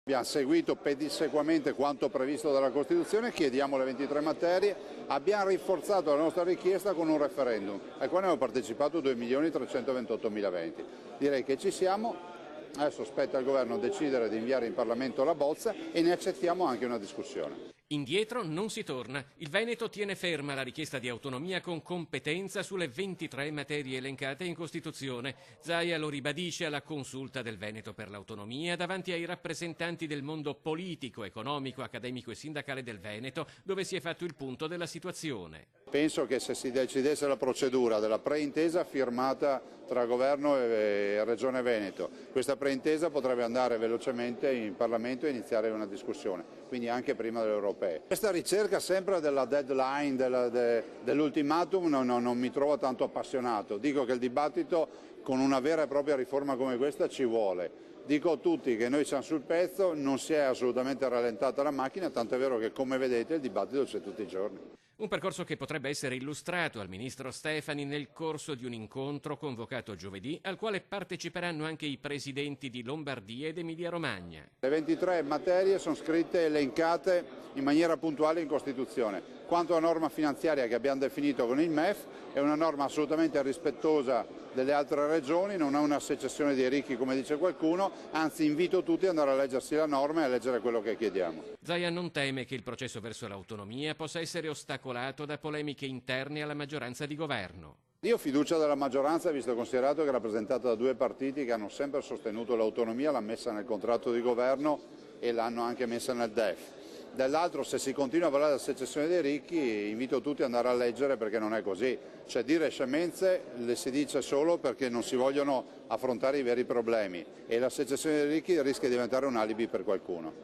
Abbiamo seguito pedissequamente quanto previsto dalla Costituzione, chiediamo le 23 materie, abbiamo rinforzato la nostra richiesta con un referendum al quale hanno partecipato 2.328.000 venti. Direi che ci siamo, adesso spetta al Governo decidere di inviare in Parlamento la bozza e ne accettiamo anche una discussione. Indietro non si torna. Il Veneto tiene ferma la richiesta di autonomia con competenza sulle 23 materie elencate in Costituzione. Zaia lo ribadisce alla consulta del Veneto per l'autonomia davanti ai rappresentanti del mondo politico, economico, accademico e sindacale del Veneto, dove si è fatto il punto della situazione. Penso che se si decidesse la procedura della preintesa firmata tra Governo e Regione Veneto, questa preintesa potrebbe andare velocemente in Parlamento e iniziare una discussione, quindi anche prima delle europee. Questa ricerca sempre della deadline, dell'ultimatum non mi trovo tanto appassionato. Dico che il dibattito con una vera e propria riforma come questa ci vuole. Dico a tutti che noi siamo sul pezzo, non si è assolutamente rallentata la macchina, tant'è vero che come vedete il dibattito c'è tutti i giorni. Un percorso che potrebbe essere illustrato al ministro Stefani nel corso di un incontro convocato giovedì al quale parteciperanno anche i presidenti di Lombardia ed Emilia-Romagna. Le 23 materie sono scritte e elencate in maniera puntuale in Costituzione. Quanto alla norma finanziaria che abbiamo definito con il MEF, è una norma assolutamente rispettosa delle altre regioni, non è una secessione dei ricchi come dice qualcuno, anzi invito tutti ad andare a leggersi la norma e a leggere quello che chiediamo. Zaia non teme che il processo verso l'autonomia possa essere ostacolato da polemiche interne alla maggioranza di governo. Io ho fiducia della maggioranza, visto e considerato che è rappresentata da due partiti che hanno sempre sostenuto l'autonomia, l'hanno messa nel contratto di governo e l'hanno anche messa nel DEF. Dall'altro, se si continua a parlare della secessione dei ricchi, invito tutti ad andare a leggere perché non è così. Cioè dire scemenze le si dice solo perché non si vogliono affrontare i veri problemi e la secessione dei ricchi rischia di diventare un alibi per qualcuno.